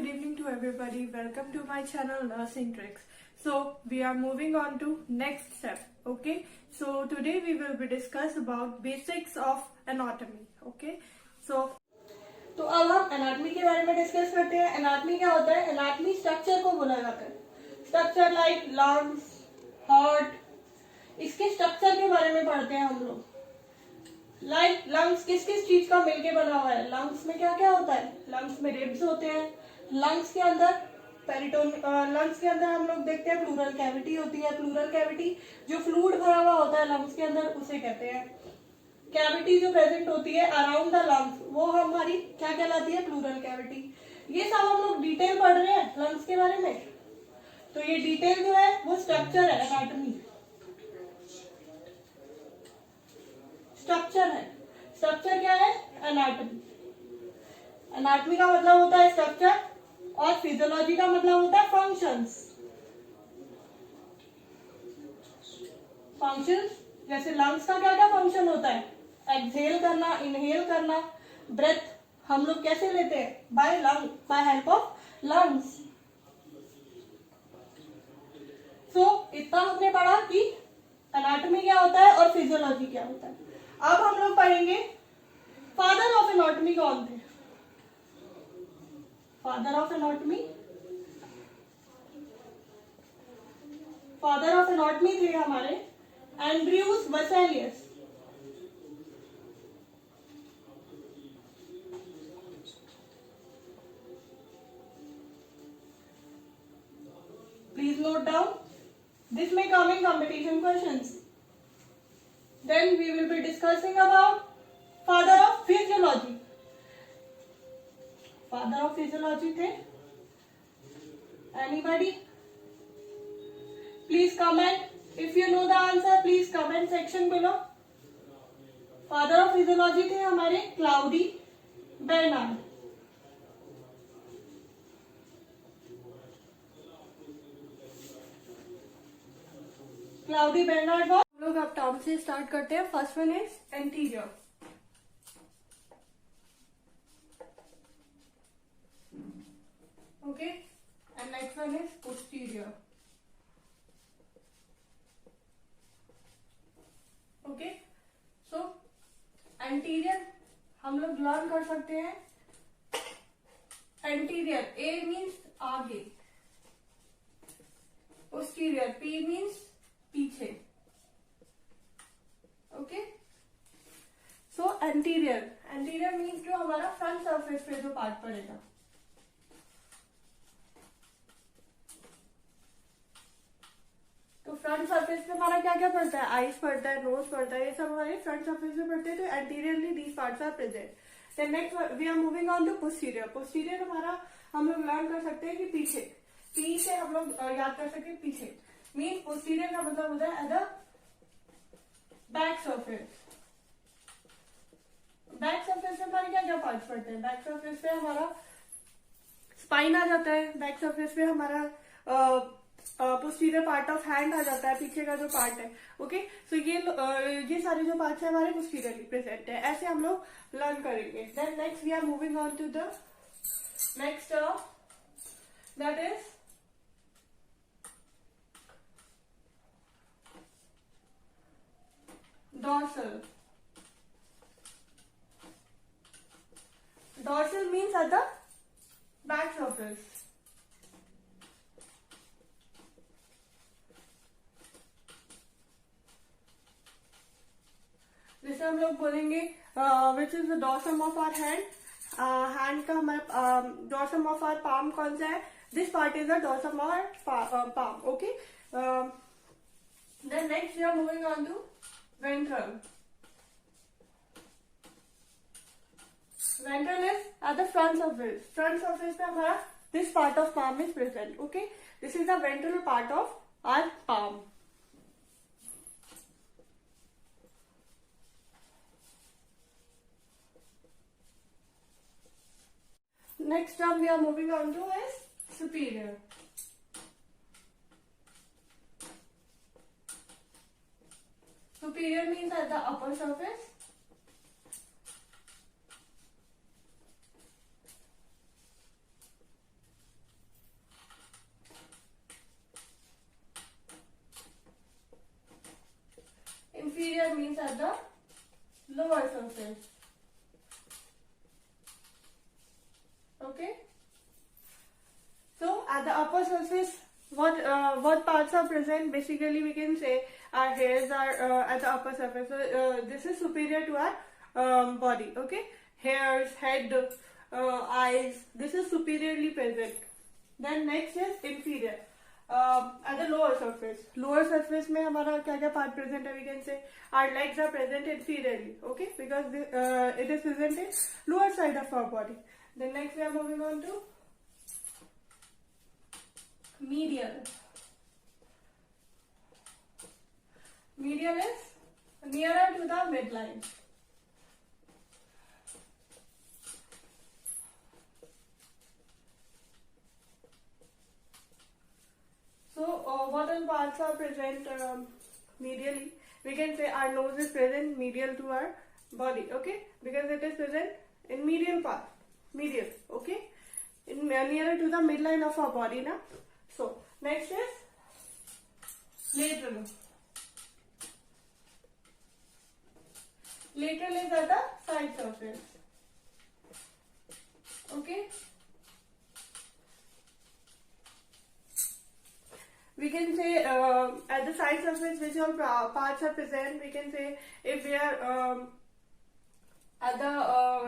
good evening to everybody. Welcome to my channel Nursing Tricks. So we are moving on to next step. Okay. So today we will be discuss about basics of anatomy. Okay. तो अब हम anatomy के बारे में discuss करते हैं. Anatomy क्या होता है? एनाटॉमी स्ट्रक्चर को बोला जाता है. स्ट्रक्चर लाइक लंग्स, हार्ट, इसके स्ट्रक्चर के बारे में पढ़ते हैं हम लोग. लाइक लंग्स किस किस चीज का मिलके बना हुआ है. लंग्स में क्या क्या होता है? लंग्स में रिब्स होते हैं. लंग्स के अंदर लंग्स के अंदर हम लोग देखते हैं प्लूरल कैविटी होती है. प्लूरल कैविटी जो फ्लूइड भरा हुआ होता है लंग्स के अंदर उसे कहते हैं. कैविटी जो प्रेजेंट होती है अराउंड द लंग्स वो हमारी क्या कहलाती है? Pleural cavity. ये सब हम लोग डिटेल पढ़ रहे हैं लंग्स के बारे में. तो ये डिटेल जो है वो स्ट्रक्चर है. एनाटॉमी स्ट्रक्चर है. स्ट्रक्चर क्या है? एनाटॉमी. एनाटॉमी का मतलब होता है स्ट्रक्चर और फिजियोलॉजी का मतलब होता है फंक्शंस. फंक्शंस जैसे लंग्स का क्या क्या फंक्शन होता है? एक्सहेल करना, इनहेल करना. ब्रेथ हम लोग कैसे लेते हैं? By help of lungs. So इतना हमने पढ़ा कि एनाटॉमी क्या होता है और फिजियोलॉजी क्या होता है. अब हम लोग पढ़ेंगे फादर ऑफ एनाटॉमी कौन थे. फादर ऑफ एनाटॉमी थे हमारे Andrews वेसेलियस. Please note down. This may come in competition questions. Then we will be discussing about father of physiology. Father of physiology थे anybody? Please comment. If you know the answer, please comment section below. Father of physiology थे हमारे cloudy Bernard. Cloudy Bernard हम लोग अब term से start करते हैं. First one is anterior. Okay and next one is posterior. Okay so anterior हम लोग लर्न कर सकते हैं. एंटीरियर ए मीन्स आगे, पोस्टीरियर पी मीन्स पीछे. ओके सो एंटीरियर मीन्स जो हमारा फ्रंट सरफेस पे जो पार्ट पड़ेगा. तो फ्रंट सरफेस पे हमारा क्या क्या पड़ता है? आईज पड़ता है, नोज पड़ता है, ये सब हमारे फ्रंट सरफेस पे पड़ते हैं. तो anteriorly these parts are present. Then next we are moving on to posterior. Posterior हमारा हम लोग लर्न कर सकते हैं कि पीछे हम लोग याद कर सकते हैं. पीछे मीन पोस्टीरियर का मतलब होता है at the back surface. Back surface में हमारे क्या क्या पार्ट्स पड़ते हैं? बैक सरफेस पे हमारा स्पाइन आ जाता है. बैक सरफेस पे हमारा पोस्टीरियर पार्ट ऑफ हैंड आ जाता है, पीछे का जो पार्ट है. ओके सो ये सारे जो पार्ट्स है हमारे पोस्टीरियरली प्रेजेंट है. ऐसे हम लोग लर्न करेंगे. Then next we are moving on to the next that is dorsal. Dorsal means at the back surface. जैसे हम लोग बोलेंगे which is the dorsum of our hand. Hand का हमारा डॉर्सम ऑफ आवर पाम कौन सा है? This part is the dorsum of our palm. Okay then next we are moving on to ventral. Ventral is at the front surface. Front surface पे हमारा this part of palm is present. Okay, this is the ventral part of our palm. Next term we are moving on to is superior. Superior means at the upper surface. surface. Okay. So at the upper surface, what parts are present? Basically, we can say our hairs are at the upper surface. So this is superior to our body. Okay, hairs, head, eyes. This is superiorly present. Then next is inferior. At the lower surface. Lower surface में हमारा क्या क्या part present है? We can say our legs are present inferiorly. Okay, because it is present in lower side of our body. Then next we are moving on to medial. Medial is nearer to the midline. So what all parts are present medially? We can say our nose is present medial to our body, okay? Because it is present in medial part, medial, okay? In nearer to the midline of our body now. So next is lateral. Lateral is at the side surface, okay? We can say at the side surface which all parts are present. We can say if we are at the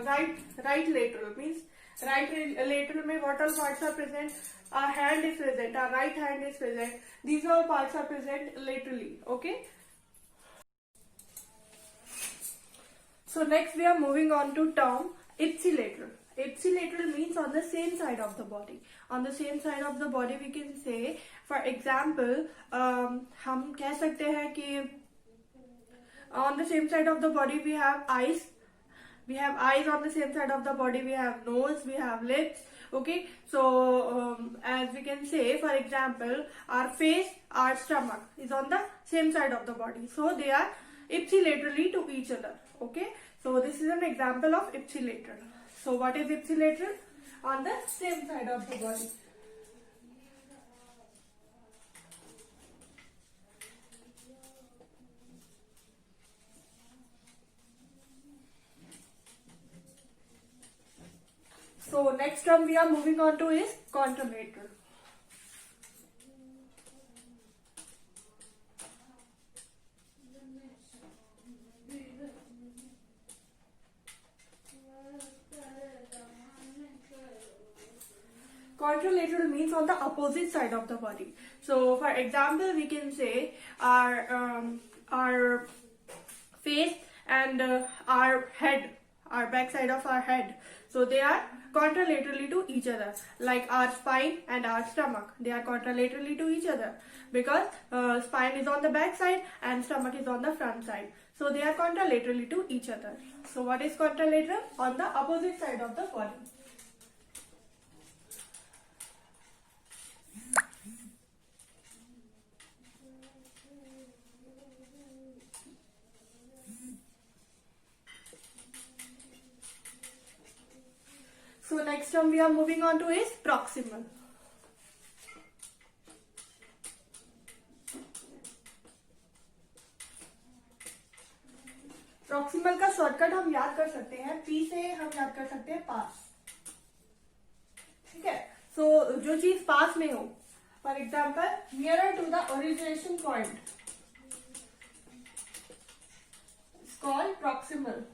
right lateral, means right lateral में what all parts are present? Our hand is present, our right hand is present. These all parts are present laterally. Okay. So next we are moving on to term ipsilateral. Ipsilateral means on the same side of the body. On the same side of the body we can say, for example, हम कह सकते हैं कि on the same side of the body we have eyes. We have eyes on the same side of the body. We have nose. We have lips. Okay. So as we can say, for example, our face, our stomach is on the same side of the body. So they are ipsilaterally to each other. Okay. So this is an example of ipsilateral. So what is ipsilateral? On the same side of the body. So next term we are moving on to is contralateral. Contralateral means on the opposite side of the body. So for example, we can say our face and our head, our back side of our head. So they are contralaterally to each other, like our spine and our stomach. They are contralaterally to each other because spine is on the back side and stomach is on the front side. So they are contralaterally to each other. So what is contralateral? On the opposite side of the body. So next term we are moving on to is proximal. Proximal का shortcut हम याद कर सकते हैं, P से हम याद कर सकते हैं पास. ठीक है. सो जो चीज पास में हो, for example nearer to the origination point it's called proximal.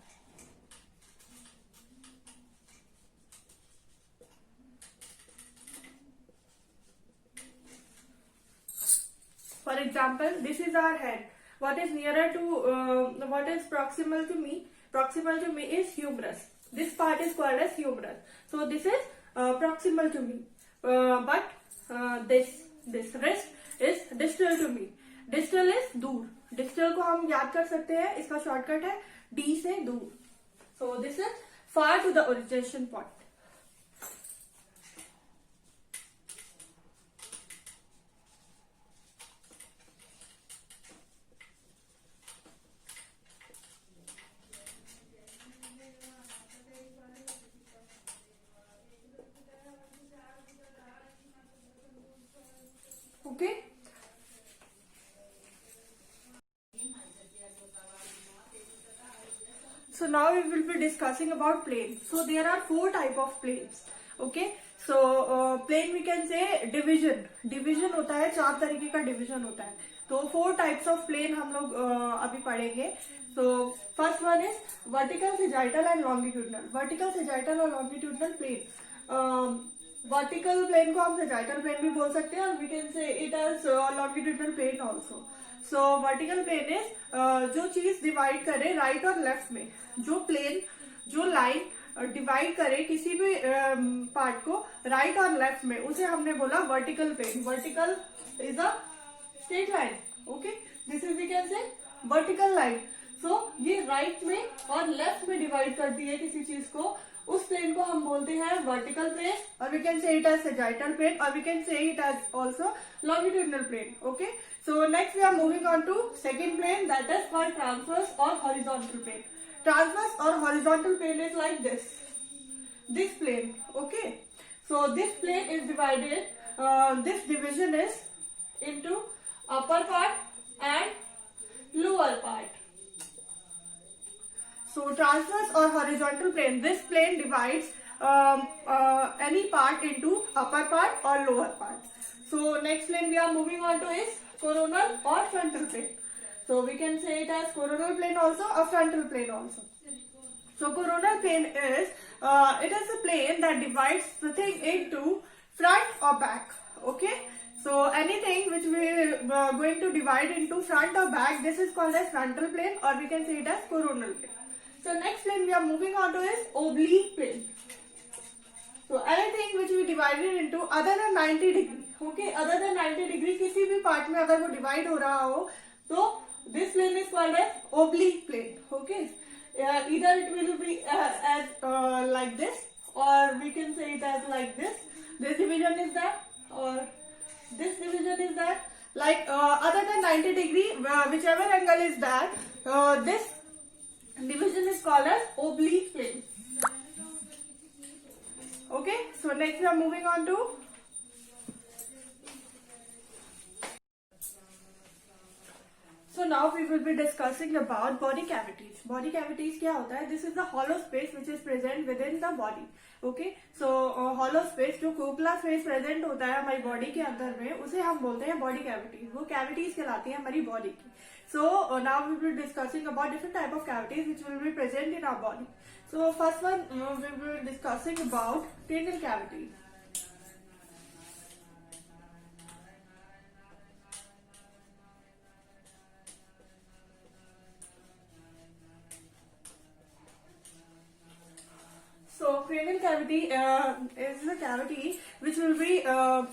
For example, this is our head. What is nearer to, what is proximal to me? Proximal to me is humerus. This part is called as humerus. So this is proximal to me. But this rest is distal to me. Distal is दूर. Distal को हम याद कर सकते हैं. इसका shortcut है D से दूर. So this is far to the origination point. Okay. So now we will be discussing about plane. So there are four type of planes. Okay, so plane we can say division होता है, चार तरीके का division होता है. तो four types of plane हम लोग अभी पढ़ेंगे. So first one is vertical, sagittal and longitudinal. Vertical, sagittal और longitudinal plane. वर्टिकल प्लेन को हम सेजाइटल प्लेन भी बोल सकते हैं और we can say it as longitudinal plane also. So vertical plane is जो चीज डिवाइड करे राइट और लेफ्ट में, जो लाइन डिवाइड करे किसी भी पार्ट को राइट और लेफ्ट में, उसे हमने बोला vertical plane. Vertical is a straight line. Okay, this is we can say vertical line. So ये राइट में और लेफ्ट में डिवाइड करती है किसी चीज को, उस प्लेन को हम बोलते हैं vertical plane, or we can say it as sagittal plane, or we can say it as also longitudinal plane. Okay, so next we are moving on to second plane, that is called transverse or horizontal plane. Transverse or horizontal plane is like this plane. Okay, so this plane is divided, this division is into upper part and lower part. So transverse or horizontal plane, this plane divides any part into upper part or lower part. So next plane we are moving on to is coronal or frontal plane. So we can say it as coronal plane also or frontal plane also. So coronal plane is it is a plane that divides the thing into front or back. Okay, so anything which we are going to divide into front or back, this is called as frontal plane, or we can say it as coronal plane. So next plane we are moving on to is oblique plane. So anything which we divided into other than 90 degree. Okay, other than 90 degree किसी भी part में अगर वो divide हो रहा हो तो this plane is called as oblique plane. Okay, either it will be as like this, or we can say it as like this. This division is that, or this division is that. Like other than 90 degree, whichever angle is that, this division is called as oblique plane. Okay, so next we are moving on to so now we will be discussing about body cavities. Body cavities क्या होता है? This is the hollow space which is present within the body. Okay, so hollow space, जो खोखला space present होता है हमारी body के अंदर में, उसे हम बोलते हैं बॉडी कैविटीज. वो कैविटीज कहलाती है हमारी बॉडी की. So now we will be discussing about different type of cavities which will be present in our body. So first one we will be discussing about cranial cavity. So cranial cavity is a cavity which will be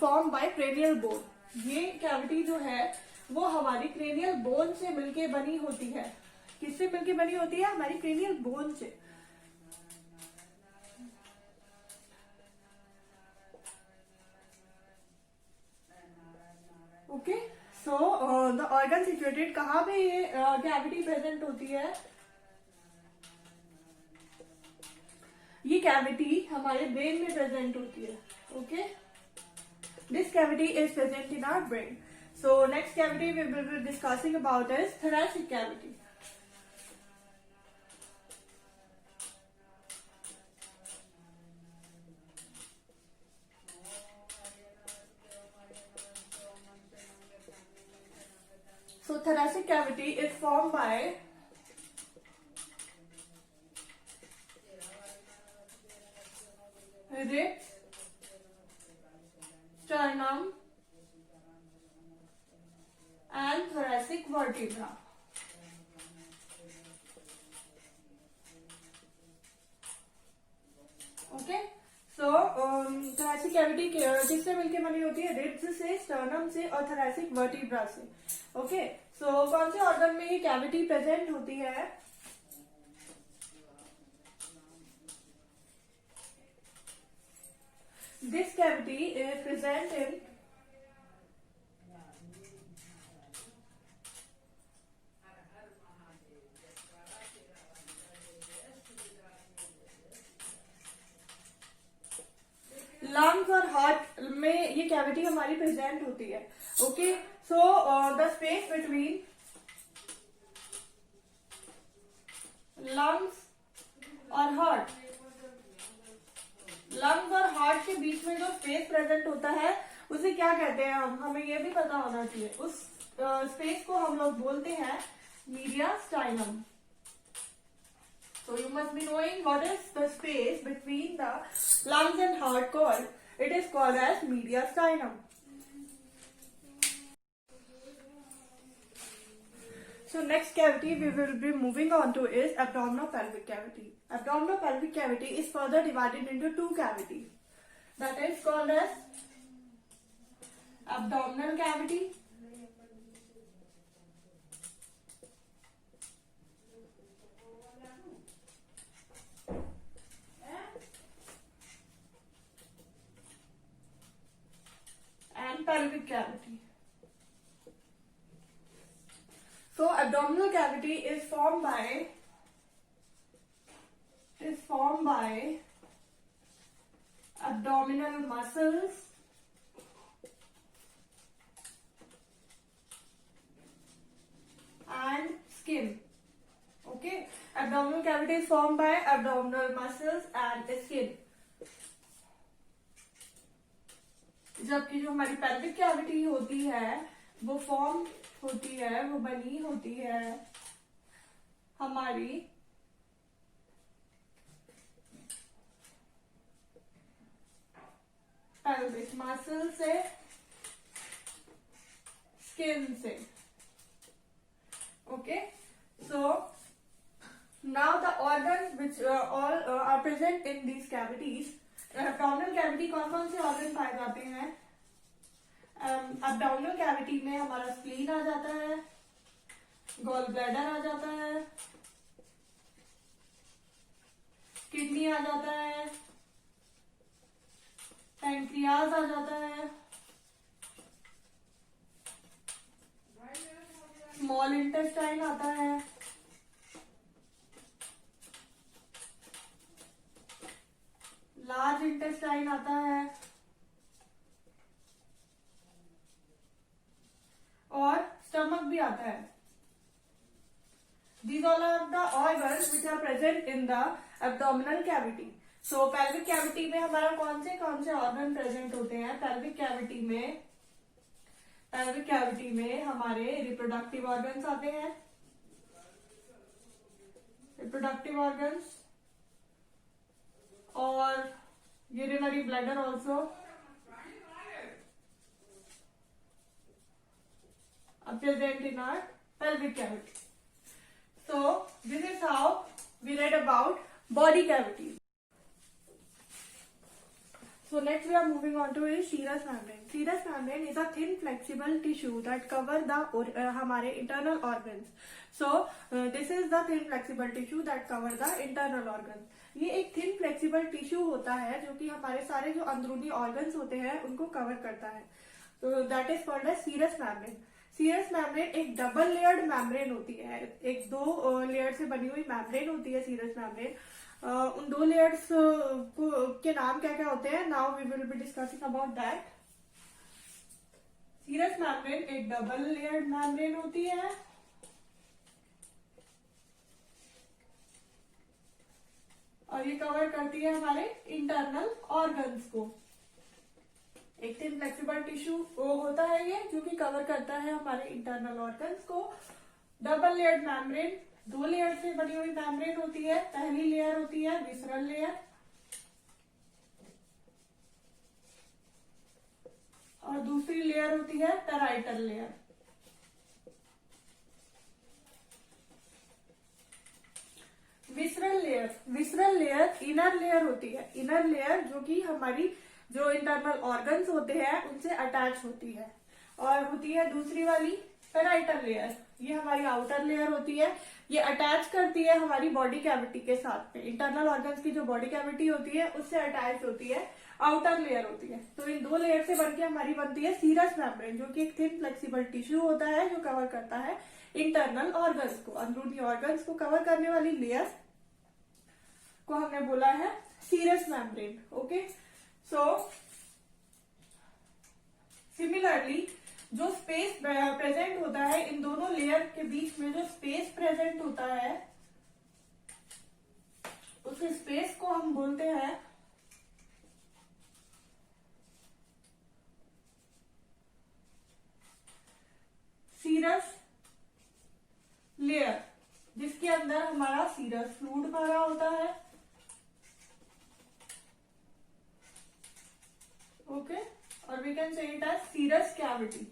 formed by cranial bone. ये cavity जो है वो हमारी cranial bone से मिलके बनी होती है. किससे मिलके बनी होती है? हमारी क्रेनियल बोन से. Okay, so the organ situated, कहाँ पे ये कैविटी प्रेजेंट होती है? ये कैविटी हमारे ब्रेन में प्रेजेंट होती है. Okay, this cavity is present in our brain. So next cavity we will be discussing about is thoracic cavity. So thoracic cavity is formed by ribs, sternum and thoracic vertebra. Okay, so thoracic cavity किससे मिलके बनी होती है? Ribs से, sternum से और thoracic vertebra से. Okay, so कौन से ऑर्गन में ये कैविटी प्रेजेंट होती है? This cavity is present in lungs और हार्ट में ये कैविटी हमारी प्रेजेंट होती है. Okay, so the space between lungs और हार्ट, लंग्स और हार्ट के बीच में जो स्पेस प्रेजेंट होता है उसे क्या कहते हैं हम, हमें यह भी पता होना चाहिए। उस स्पेस को हम लोग बोलते हैं मीडियास्टाइनम। So you must be knowing what is the space between the lungs and heart called. It is called as mediastinum. So next cavity we will be moving on to is abdominopelvic cavity. Abdominopelvic cavity is further divided into two cavities. That is called as abdominal cavity and pelvic cavity. So abdominal cavity is formed by abdominal muscles and skin. Okay, abdominal cavity is formed by abdominal muscles and skin. जबकि जो हमारी pelvic cavity होती है वो form होती है, वो बनी होती है हमारी pelvic muscle से, skin से. Okay, so now the organs which all are present in these cavities. Abdominal cavity कौन कौन से organ पाए जाते हैं? Abdominal cavity में हमारा spleen आ जाता है, gall bladder आ जाता है, kidney आ जाता है, pancreas आ जाता है, small intestine आता है, लार्ज इंटेस्टाइन आता है और स्टमक भी आता है. These all are the organs which are present in the abdominal cavity. So pelvic cavity में हमारा कौन से organ present होते हैं? pelvic cavity में हमारे reproductive organs आते हैं, reproductive organs और urinary bladder also are present in our pelvic cavity. So this is how we read about body cavity. So next we are moving on to is serous membrane. Serous membrane is a thin flexible tissue that cover the हमारे internal organs. So this is the thin flexible tissue that cover the internal organs. ये एक thin flexible tissue होता है जो कि हमारे सारे जो अंदरूनी ऑर्गन्स होते हैं उनको कवर करता है. तो that is called as serous membrane. Serous membrane एक डबल लेयर्ड मैम्ब्रेन होती है, एक दो लेयर से बनी हुई मैम्ब्रेन होती है सीरस मैम्ब्रेन. उन दो लेयर्स के नाम क्या क्या होते हैं? Now we will be discussing about that. Serous membrane एक डबल लेयर्ड मैम्ब्रेन होती है और ये कवर करती है हमारे इंटरनल ऑर्गन्स को. एक थिन फ्लेक्सिबल टिश्यू होता है ये जो कि कवर करता है हमारे इंटरनल ऑर्गन्स को. डबल लेयर्ड मैम्ब्रेन, दो लेयर से बनी हुई मैम्ब्रेन होती है. पहली लेयर होती है विसरल लेयर और दूसरी लेयर होती है parietal layer. Visceral layer inner layer होती है. इनर लेयर जो कि हमारी जो इंटरनल ऑर्गन्स होते हैं उनसे अटैच होती है. और होती है दूसरी वाली पैराइटल लेयर. ये हमारी आउटर लेयर होती है. ये अटैच करती है हमारी बॉडी कैविटी के साथ में. इंटरनल ऑर्गन्स की जो बॉडी कैविटी होती है उससे अटैच होती है, आउटर लेयर होती है. तो इन दो लेयर से बनके हमारी बनती है सीरस मैम्ब्रेन जो कि एक थिन फ्लेक्सिबल टिश्यू होता है जो कवर करता है इंटरनल ऑर्गन्स को. अंदरूनी ऑर्गन्स को कवर करने वाली लेयर को हमने बोला है serous membrane. Okay, so similarly जो स्पेस प्रेजेंट होता है इन दोनों लेयर के बीच में, जो स्पेस प्रेजेंट होता है उसे उस स्पेस को हम बोलते हैं सीरस लेयर, जिसके अंदर हमारा सीरस फ्लूइड भरा होता है। ओके, और we can say it as serous cavity.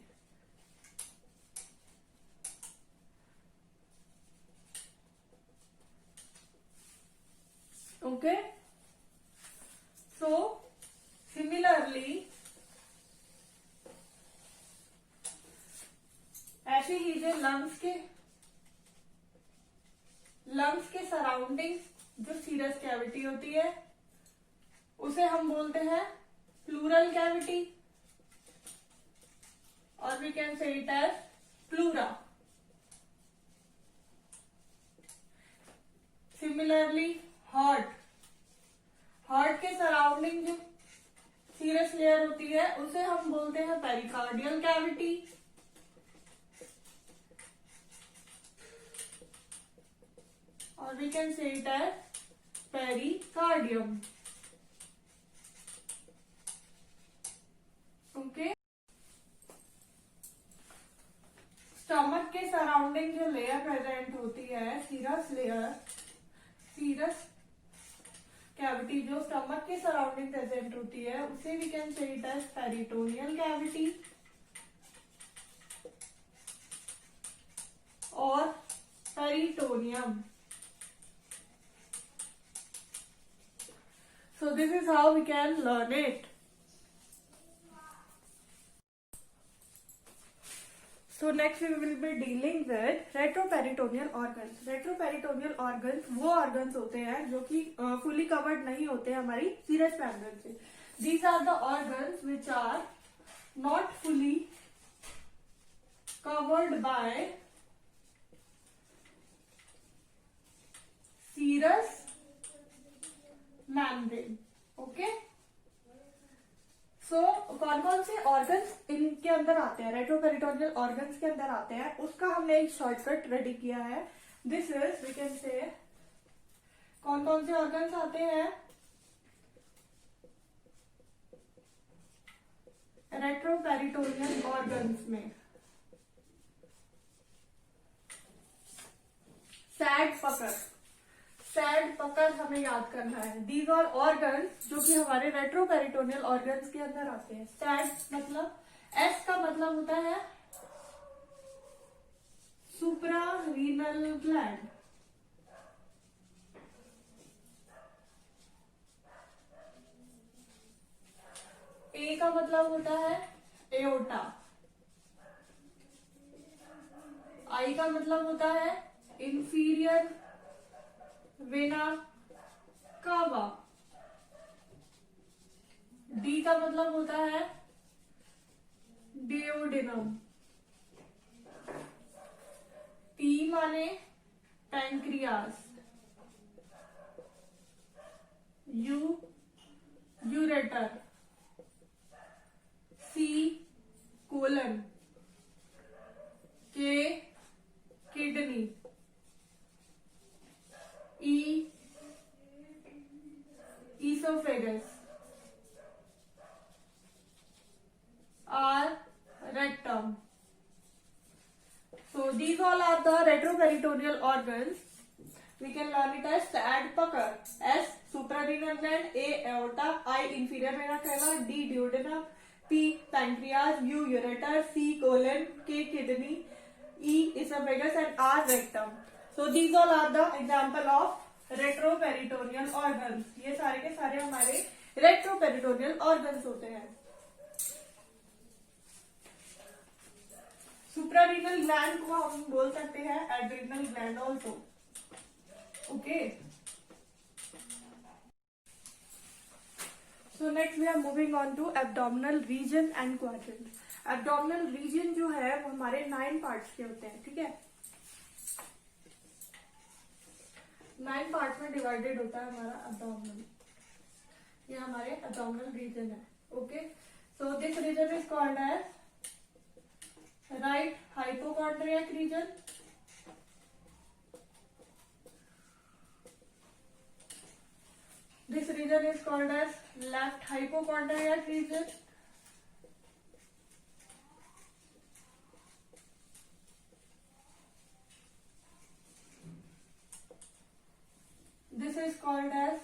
Okay, so similarly ऐसे ही जो लंग्स के सराउंडिंग जो सीरस कैविटी होती है उसे हम बोलते हैं प्लूरल कैविटी, और we can say it as pleura. Similarly heart के सराउंडिंग जो सीरस लेयर होती है उसे हम बोलते हैं पेरिकार्डियल कैविटी, और we can say it as pericardium. Okay, stomach के सराउंडिंग जो लेयर प्रेजेंट होती है सीरस कैविटी जो स्टमक के सराउंडिंग प्रेजेंट होती है उसे we can say it as peritoneal cavity, और peritoneum. So this is how we can learn it. So next we will be dealing with retroperitoneal organs. Retroperitoneal organs वो organs होते हैं जो कि fully covered नहीं होते हमारी serous membrane से. These are the organs which are not fully covered by serous membrane. Okay, so कौन कौन से ऑर्गन्स इनके अंदर आते हैं, रेट्रोपेरिटोनियल ऑर्गन्स के अंदर आते हैं, उसका हमने एक शॉर्टकट रेडी किया है। दिस इज वी कैन से कौन कौन से ऑर्गन्स आते हैं रेट्रोपेरिटोनियल ऑर्गन्स में। सैड पकड़ हमें याद करना है। दीज आर ऑर्गन्स जो कि हमारे रेट्रोपेरिटोनियल ऑर्गन्स के अंदर आते हैं। सैड मतलब एस का मतलब होता है सुप्रारीनल ग्लैंड, ए का मतलब होता है एओर्टा, आई का मतलब होता है इंफीरियर वेना कावा, डी का मतलब होता है डियोडिनम, टी माने पैंक्रियास, यूरेटर, सी कोलन, के kidney, esophagus, R rectum. So these all are the retroperitoneal organs. We can learn it as Sadpakar, S suprarenal gland, A aorta, I inferior vena cava, D duodenum, P pancreas, U ureter, C colon, K kidney, E esophagus and R rectum. So these all are the example of retroperitoneal organs. ये सारे के सारे हमारे retroperitoneal organs होते हैं। Suprarenal gland को हम बोल सकते हैं adrenal gland also. Okay, so next we are moving on to abdominal region and quadrant. Abdominal region जो है वो हमारे 9 पार्ट्स के होते हैं। ठीक है, 9 पार्ट में डिवाइडेड होता है हमारा एब्डोमिनल। ये हमारे एब्डोमिनल रीजन है। Okay, so this region is called as right hypochondriac region, region is called as left hypochondriac region. This is called as,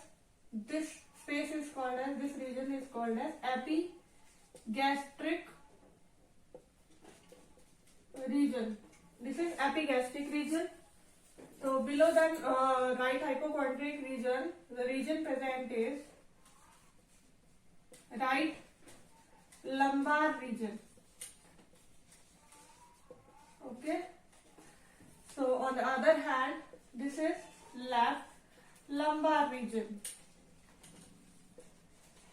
this space is called as, this region is called as epigastric region. This is epigastric region. So below than right hypochondriac region, the region present is right lumbar region. Okay. So on the other hand, this is left lumbar region.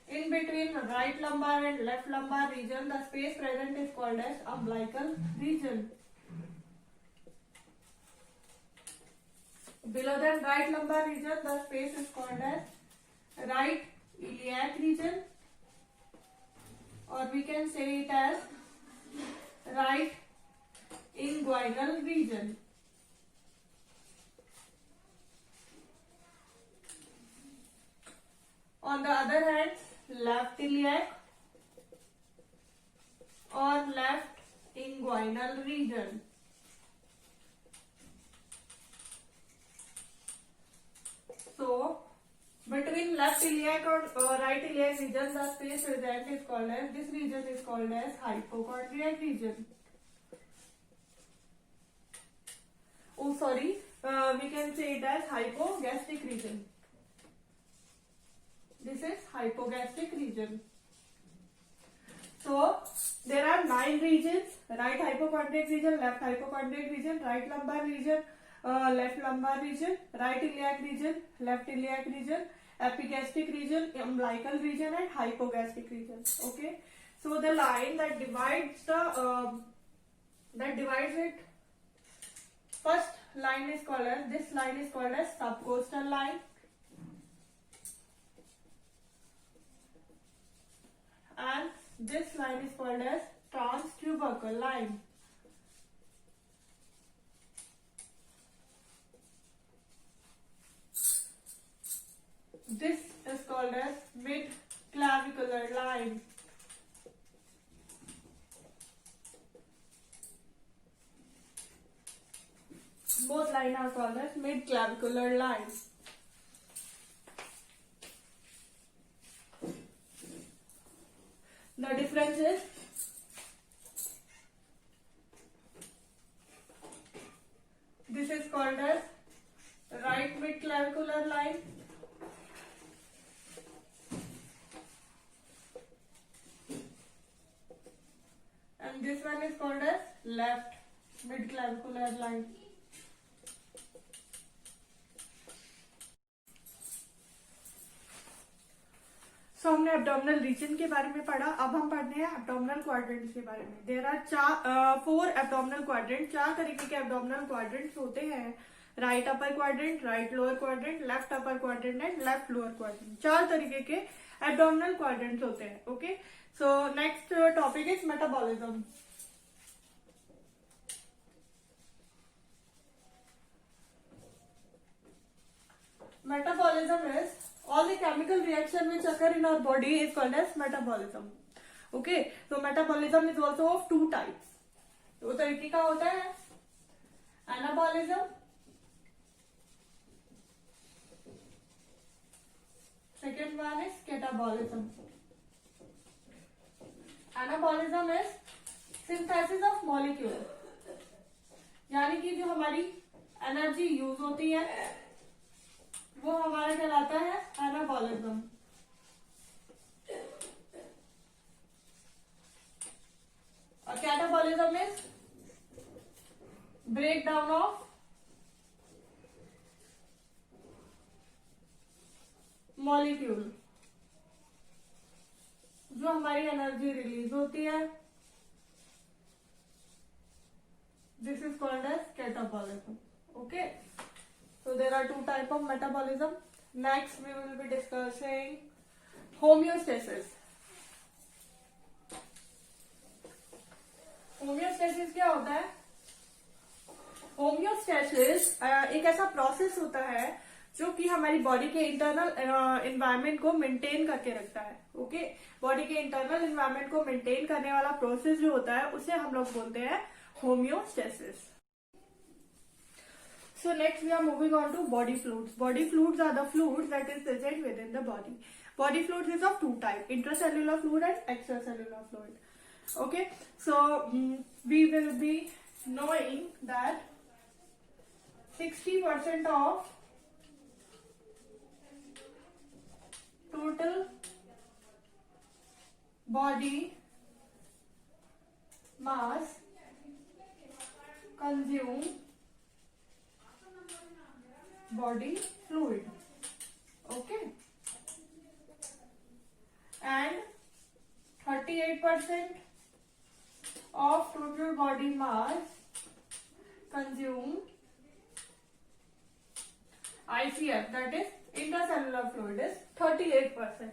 In between right lumbar and left lumbar region, the space present is called as umbilical region. Below the right lumbar region, the space is called as right iliac region, or we can say it as right inguinal region. On the other hand, left iliac or left inguinal region. So, between left iliac or right iliac region, the space present is called as, this region is called as hypochondriac region. Oh, sorry, we can say it as hypogastric region. This is hypogastric region. So, there are 9 regions: right hypochondriac region, left hypochondriac region, right lumbar region, left lumbar region, right iliac region, left iliac region, epigastric region, umbilical region, and hypogastric region. Okay. So the line that divides it, first line is called as, this line is called as subcostal line, and this line is called as transtubercle line. This is called as mid-clavicular line. Both lines are called as mid-clavicular lines. The difference is, this is called as right mid-clavicular line, and this one is called as left mid-clavicular line. So हमने abdominal region के बारे में पढ़ा. अब हम पढ़ने हैं abdominal quadrants के बारे में. There are 4 abdominal quadrant. 4 तरीके के एब्डोमिनल क्वाड्रेंट्स होते हैं: right upper quadrant, right lower quadrant, left upper quadrant and left lower quadrant. 4 तरीके के एब्डोमिनल क्वाड्रेंट्स होते हैं. Okay. So next topic is metabolism. Metabolism is all the chemical reaction which occur in our body is called as metabolism. Okay, so metabolism is also of 2 types. 2 तरीके का होता है: anabolism, second one is catabolism. Anabolism is synthesis of molecule, यानी कि जो हमारी energy use होती है वो हमारा कहलाता है एनाबॉलिज्म. और catabolism is break down of molecule, जो हमारी एनर्जी रिलीज होती है. This is called as catabolism. Okay. So there are 2 types of metabolism. Next we will be discussing homeostasis. Homeostasis क्या होता है? Homeostasis एक ऐसा प्रोसेस होता है जो कि हमारी बॉडी के इंटरनल एनवायरनमेंट को मेंटेन करके रखता है। ओके, बॉडी के इंटरनल एनवायरनमेंट को मेंटेन करने वाला प्रोसेस जो होता है उसे हम लोग बोलते हैं homeostasis. So next we are moving on to body fluids. Body fluids are the fluids that is present within the body. Body fluids is of two types: intracellular fluid and extracellular fluid. Okay, so we will be knowing that 60% of total body mass consume body fluid. Okay, and 38% of total body mass consume ICF, that is intracellular fluid, is 38%,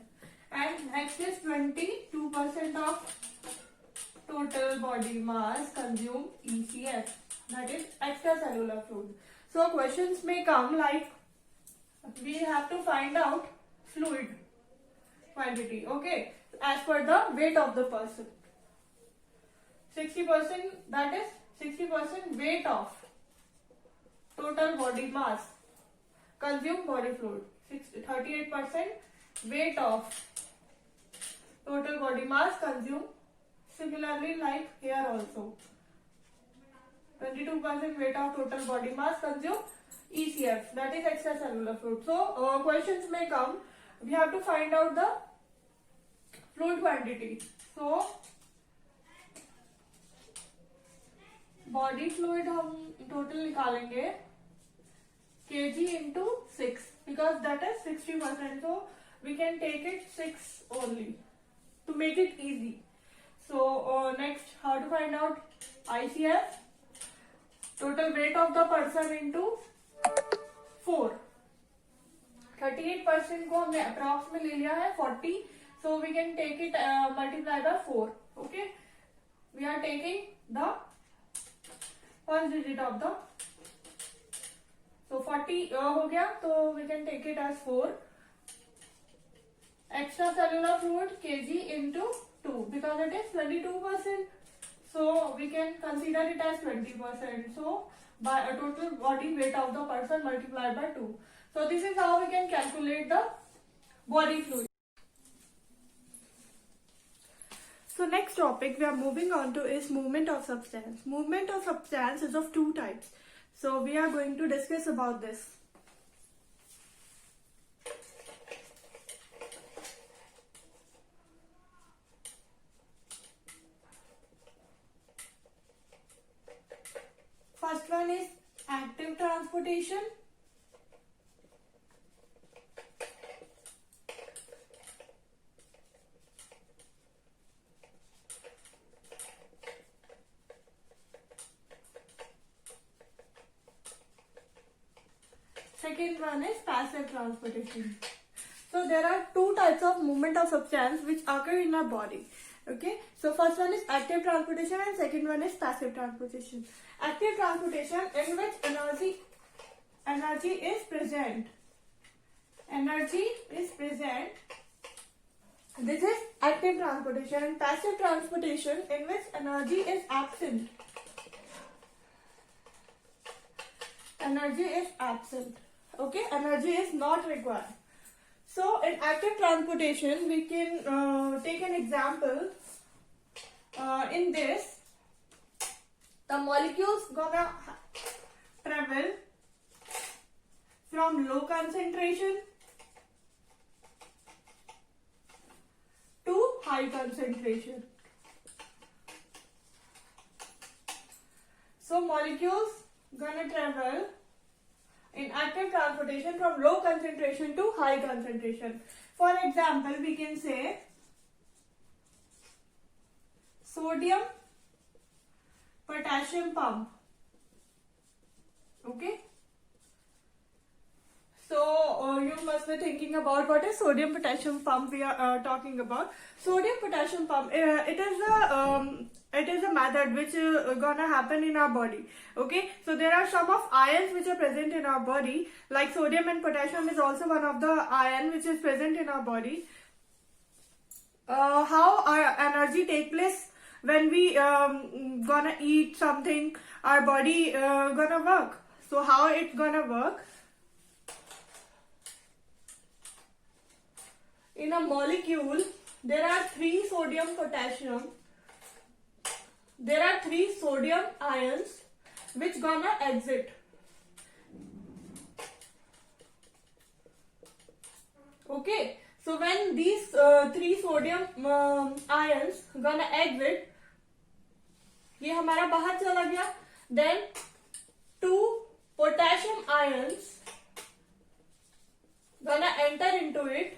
and next is 22% of total body mass consume ECF, that is extracellular fluid. So questions may come like we have to find out fluid quantity, okay, as per the weight of the person. 60%, that is 60% weight of total body mass consume body fluid. 38% weight of total body mass consume. Similarly, like here also, 22% weight of total body mass consume ECF, that is extracellular fluid. So questions may come. We have to find out the fluid quantity. So body fluid हम total निकालेंगे kg into 6, because that is 60%. So we can take it 6 only to make it easy. So next, how to find out ICF? Total weight of the person into 4. 38% को हमने approx में ले लिया है 40, so we can take it multiply by 4. Okay, we are taking the first digit of the, so 40 हो गया, तो we can take it as 4. Extracellular fluid kg into 2, because it is 22%. So we can consider it as 20%. So by a total body weight of the person multiplied by 2. So this is how we can calculate the body fluid. So next topic we are moving on to is movement of substance. Movement of substance is of two types. So we are going to discuss about this. First one is active transportation. Second one is passive transportation. So there are two types of movement of substance which occur in our body. Okay, so first one is active transportation and second one is passive transportation. Active transportation, in which energy is present. Energy is present. This is active transportation. And passive transportation, in which energy is absent. Energy is absent. Okay, energy is not required. So in active transportation, we can take an example. In this, the molecules gonna travel from low concentration to high concentration. So molecules gonna travel in active transportation from low concentration to high concentration. For example, we can say sodium potassium pump. Okay, so you must be thinking about what is sodium potassium pump we are talking about. Sodium potassium pump, it is a method which gonna happen in our body. Okay, so there are some of ions which are present in our body, like sodium and potassium is also one of the ion which is present in our body. How our energy take place when we gonna eat something, our body gonna work. So how it's gonna work? In a molecule, there are three sodium potassium. There are three sodium ions which gonna exit. Okay, so when these three sodium ions gonna exit, ये हमारा बाहर चला गया. Then two potassium ions gonna enter into it.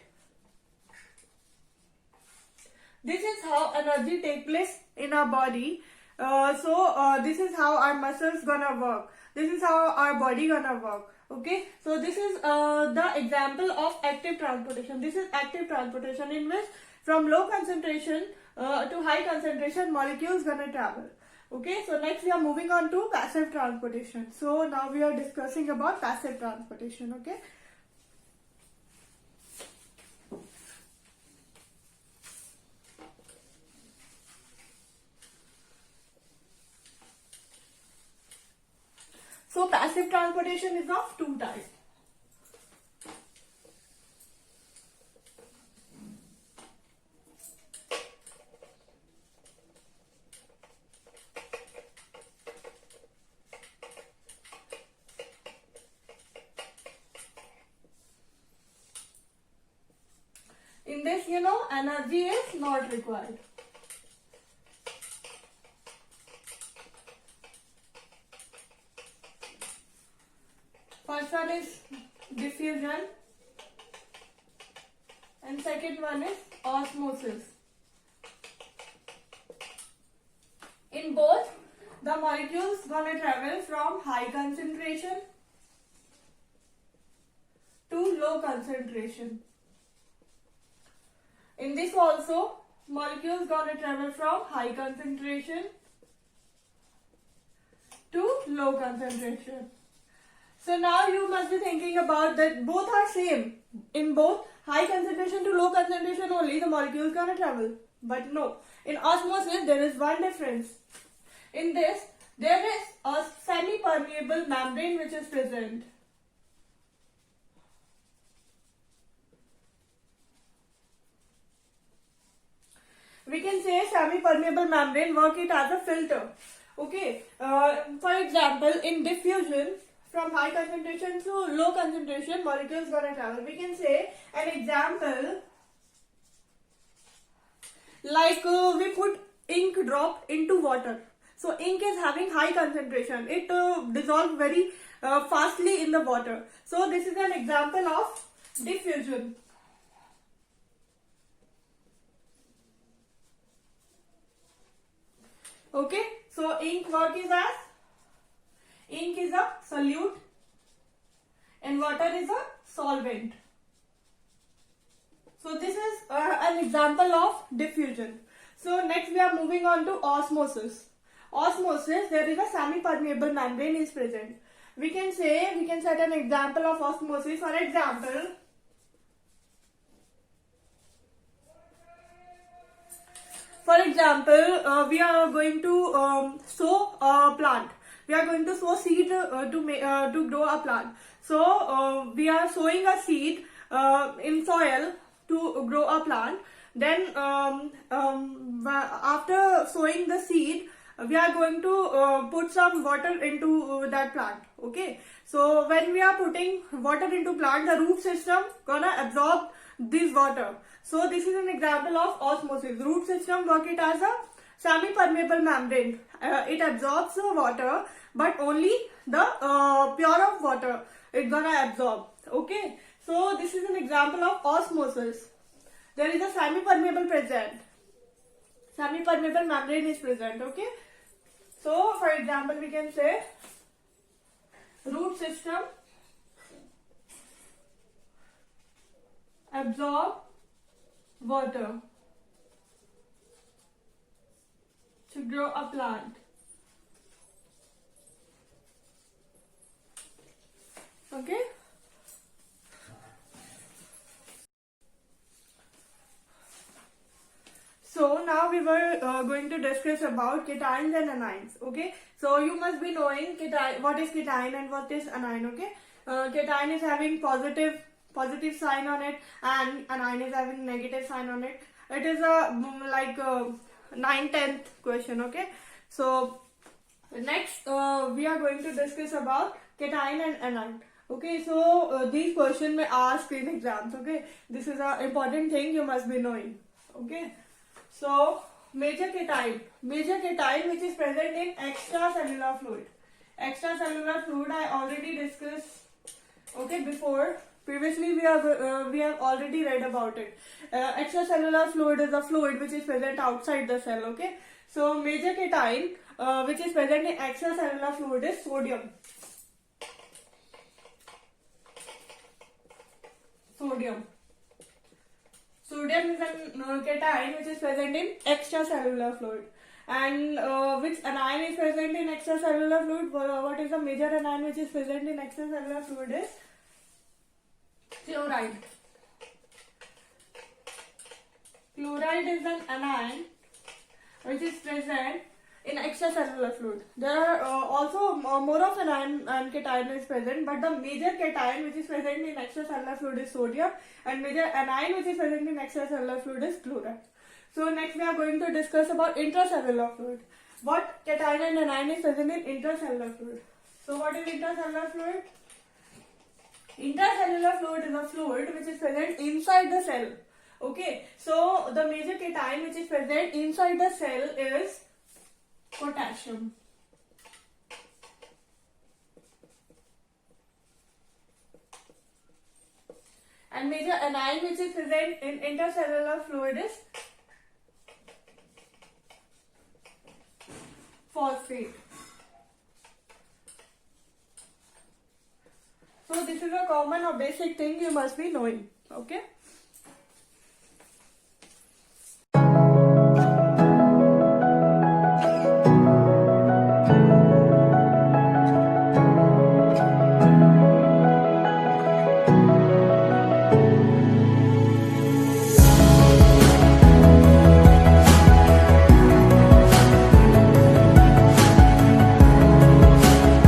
This is how energy take place in our body. This is how our muscles gonna work. This is how our body gonna work. Okay, so this is the example of active transportation. This is active transportation, in which from low concentration to high concentration molecules gonna travel. Okay, so next we are moving on to passive transportation. So now we are discussing about passive transportation. Okay. So passive transportation is of two types. In this, energy is not required. First one is diffusion and second one is osmosis. In both, the molecules gonna travel from high concentration to low concentration. In this also, molecules gonna travel from high concentration to low concentration. So now you must be thinking about that both are same. In both high concentration to low concentration only the molecules gonna travel. But no, in osmosis there is one difference. In this, there is a semi-permeable membrane which is present. We can say semi-permeable membrane work it as a filter. Okay, for example, in diffusion, from high concentration to low concentration, molecules gonna travel. We can say an example like we put ink drop into water. So ink is having high concentration. It dissolves very fastly in the water. So this is an example of diffusion. Okay, so ink is a solute and water is a solvent. So this is an example of diffusion. So next we are moving on to osmosis. Osmosis, there is a semi-permeable membrane is present. We can set an example of osmosis. For example, we are going to sow a plant. We are going to sow seed to grow a plant. So we are sowing a seed in soil to grow a plant. Then after sowing the seed, we are going to put some water into that plant. Okay. So when we are putting water into plant, the root system gonna absorb this water. So this is an example of osmosis. Root system work it as a semi-permeable membrane. It absorbs the water, but only the pure of water it gonna absorb. Okay. So this is an example of osmosis. There is a semi-permeable present. Semi-permeable membrane is present. Okay. So for example, we can say root system absorb water. to grow a plant. Okay. So now we were going to discuss about cations and anions. Okay. So you must be knowing what is cation and what is anion. Okay. Cation is having positive sign on it, and anion is having negative sign on it. It is a like 9/10 question. Okay. So next we are going to discuss about cation and anion. Okay, so these questions may ask in exams. Okay, this is an important thing you must be knowing. Okay, so major cation which is present in extracellular fluid. Extracellular fluid I already discussed. Okay, before previously we have already read about it. Extracellular fluid is a fluid which is present outside the cell. Okay, so major cation which is present in extracellular fluid is sodium. Sodium is a cation which is present in extracellular fluid. And which anion is present in extracellular fluid? What is the major anion which is present in extracellular fluid is chloride. Chloride is an anion which is present in extracellular fluid. There are also more of anion and cation is present, but the major cation which is present in extracellular fluid is sodium, and major anion which is present in extracellular fluid is chloride. So next we are going to discuss about intracellular fluid. What cation and anion is present in intracellular fluid? So what is intracellular fluid? Intracellular fluid is a fluid which is present inside the cell. Okay, so the major cation which is present inside the cell is potassium. And major anion which is present in intercellular fluid is phosphate. So this is a common or basic thing you must be knowing. Okay.